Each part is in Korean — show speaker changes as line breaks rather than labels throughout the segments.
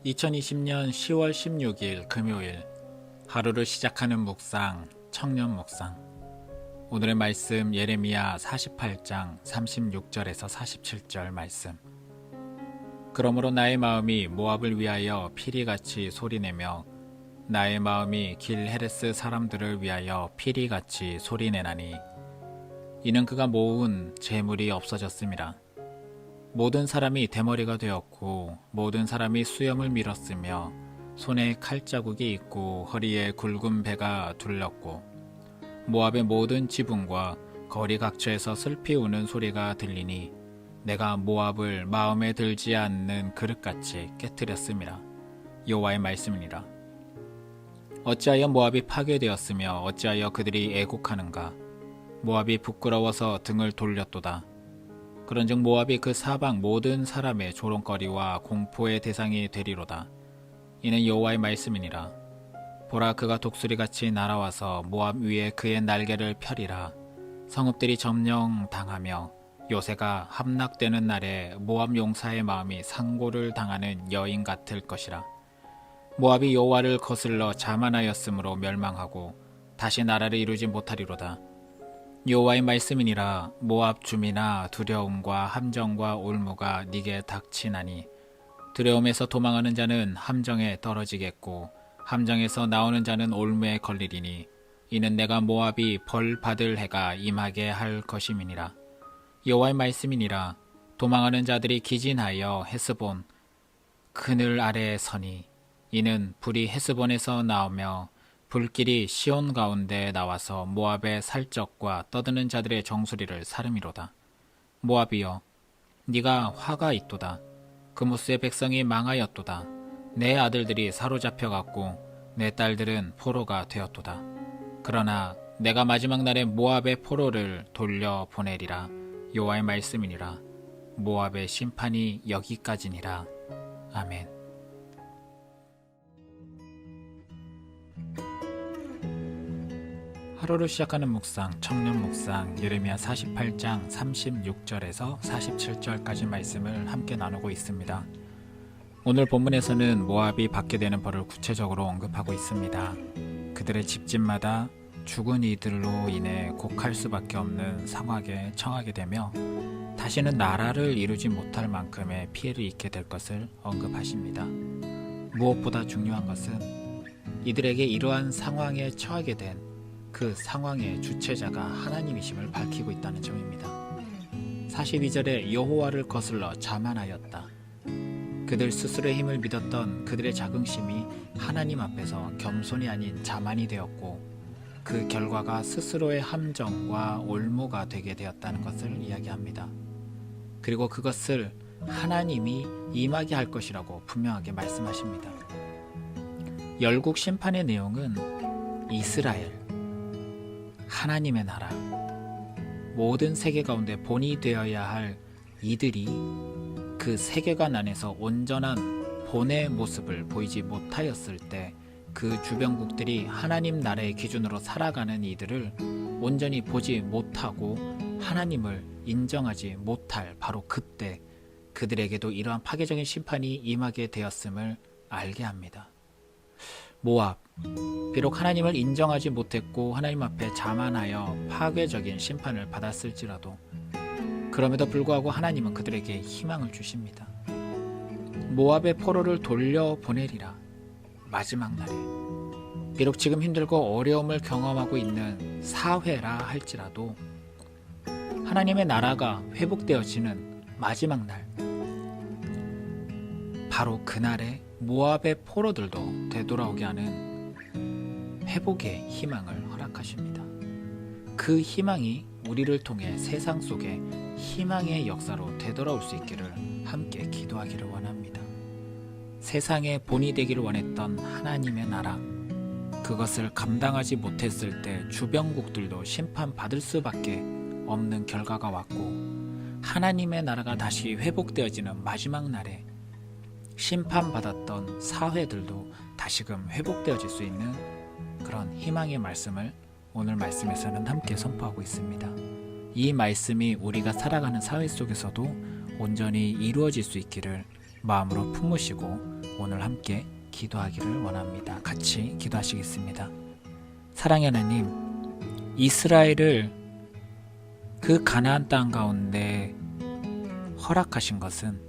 2020년 10월 16일 금요일 하루를 시작하는 묵상, 청년 묵상. 오늘의 말씀 예레미야 48장 36절에서 47절 말씀. 그러므로 나의 마음이 모압을 위하여 피리같이 소리내며 나의 마음이 길 헤레스 사람들을 위하여 피리같이 소리내나니 이는 그가 모은 재물이 없어졌음이라. 모든 사람이 대머리가 되었고 모든 사람이 수염을 밀었으며 손에 칼자국이 있고 허리에 굵은 배가 둘렀고 모압의 모든 지붕과 거리 각처에서 슬피 우는 소리가 들리니 내가 모압을 마음에 들지 않는 그릇같이 깨뜨렸음이라. 여호와의 말씀이니라. 어찌하여 모압이 파괴되었으며 어찌하여 그들이 애곡하는가. 모압이 부끄러워서 등을 돌렸도다. 그런즉 모압이 그 사방 모든 사람의 조롱거리와 공포의 대상이 되리로다. 이는 여호와의 말씀이니라. 보라, 그가 독수리같이 날아와서 모압 위에 그의 날개를 펴리라. 성읍들이 점령당하며 요새가 함락되는 날에 모압 용사의 마음이 상고를 당하는 여인 같을 것이라. 모압이 여호와를 거슬러 자만하였으므로 멸망하고 다시 나라를 이루지 못하리로다. 여호와의 말씀이니라. 모압 주민아, 두려움과 함정과 올무가 네게 닥치나니 두려움에서 도망하는 자는 함정에 떨어지겠고 함정에서 나오는 자는 올무에 걸리리니 이는 내가 모압이 벌 받을 해가 임하게 할 것임이니라. 여호와의 말씀이니라. 도망하는 자들이 기진하여 헤스본 그늘 아래에 서니 이는 불이 헤스본에서 나오며 불길이 시온 가운데 나와서 모압의 살적과 떠드는 자들의 정수리를 사름이로다. 모압이여, 네가 화가 있도다. 그무스의 백성이 망하였도다. 내 아들들이 사로잡혀갔고 내 딸들은 포로가 되었도다. 그러나 내가 마지막 날에 모압의 포로를 돌려 보내리라. 여호와의 말씀이니라. 모압의 심판이 여기까지니라. 아멘. 하루를 시작하는 묵상, 청년 묵상, 예레미야 48장 36절에서 47절까지 말씀을 함께 나누고 있습니다. 오늘 본문에서는 모압이 받게 되는 벌을 구체적으로 언급하고 있습니다. 그들의 집집마다 죽은 이들로 인해 곡할 수밖에 없는 상황에 처하게 되며 다시는 나라를 이루지 못할 만큼의 피해를 입게 될 것을 언급하십니다. 무엇보다 중요한 것은 이들에게 이러한 상황에 처하게 된 그 상황의 주체자가 하나님이심을 밝히고 있다는 점입니다. 42절에 여호와를 거슬러 자만하였다. 그들 스스로의 힘을 믿었던 그들의 자긍심이 하나님 앞에서 겸손이 아닌 자만이 되었고 그 결과가 스스로의 함정과 올무가 되게 되었다는 것을 이야기합니다. 그리고 그것을 하나님이 임하게 할 것이라고 분명하게 말씀하십니다. 열국 심판의 내용은 이스라엘, 하나님의 나라, 모든 세계 가운데 본이 되어야 할 이들이 그 세계관 안에서 온전한 본의 모습을 보이지 못하였을 때 그 주변국들이 하나님 나라의 기준으로 살아가는 이들을 온전히 보지 못하고 하나님을 인정하지 못할 바로 그때 그들에게도 이러한 파괴적인 심판이 임하게 되었음을 알게 합니다. 모압, 비록 하나님을 인정하지 못했고 하나님 앞에 자만하여 파괴적인 심판을 받았을지라도 그럼에도 불구하고 하나님은 그들에게 희망을 주십니다. 모압의 포로를 돌려보내리라. 마지막 날에 비록 지금 힘들고 어려움을 경험하고 있는 사회라 할지라도 하나님의 나라가 회복되어지는 마지막 날, 바로 그날에 모압의 포로들도 되돌아오게 하는 회복의 희망을 허락하십니다. 그 희망이 우리를 통해 세상 속에 희망의 역사로 되돌아올 수 있기를 함께 기도하기를 원합니다. 세상의 본이 되기를 원했던 하나님의 나라, 그것을 감당하지 못했을 때 주변국들도 심판받을 수밖에 없는 결과가 왔고 하나님의 나라가 다시 회복되어지는 마지막 날에 심판받았던 사회들도 다시금 회복되어질 수 있는 그런 희망의 말씀을 오늘 말씀에서는 함께 선포하고 있습니다. 이 말씀이 우리가 살아가는 사회 속에서도 온전히 이루어질 수 있기를 마음으로 품으시고 오늘 함께 기도하기를 원합니다. 같이 기도하시겠습니다. 사랑의 하나님, 이스라엘을 그 가나안 땅 가운데 허락하신 것은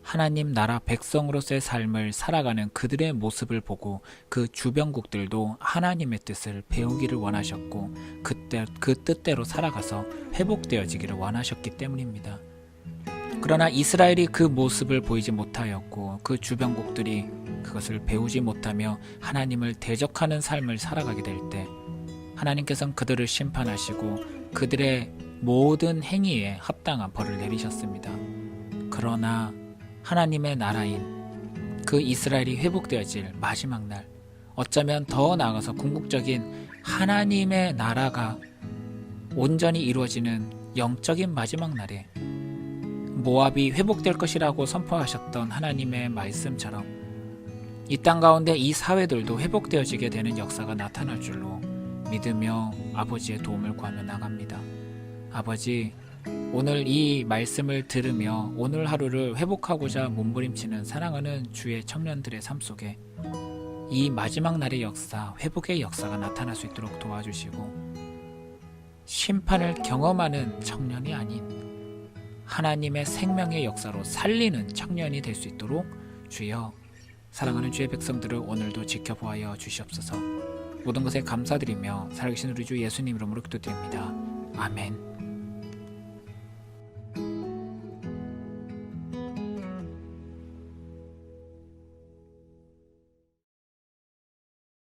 하나님 나라 백성으로서의 삶을 살아가는 그들의 모습을 보고 그 주변국들도 하나님의 뜻을 배우기를 원하셨고 그 뜻대로 살아가서 회복되어지기를 원하셨기 때문입니다. 그러나 이스라엘이 그 모습을 보이지 못하였고 그 주변국들이 그것을 배우지 못하며 하나님을 대적하는 삶을 살아가게 될 때 하나님께서는 그들을 심판하시고 그들의 모든 행위에 합당한 벌을 내리셨습니다. 그러나 하나님의 나라인 그 이스라엘이 회복되어질 마지막 날, 어쩌면 더 나아가서 궁극적인 하나님의 나라가 온전히 이루어지는 영적인 마지막 날에 모압이 회복될 것이라고 선포하셨던 하나님의 말씀처럼 이 땅 가운데 이 사회들도 회복되어지게 되는 역사가 나타날 줄로 믿으며 아버지의 도움을 구하며 나갑니다. 아버지, 오늘 이 말씀을 들으며 오늘 하루를 회복하고자 몸부림치는 사랑하는 주의 청년들의 삶 속에 이 마지막 날의 역사, 회복의 역사가 나타날 수 있도록 도와주시고 심판을 경험하는 청년이 아닌 하나님의 생명의 역사로 살리는 청년이 될 수 있도록 주여 사랑하는 주의 백성들을 오늘도 지켜보아여 주시옵소서. 모든 것에 감사드리며 살아계신 우리 주 예수님 이름으로 기도드립니다. 아멘.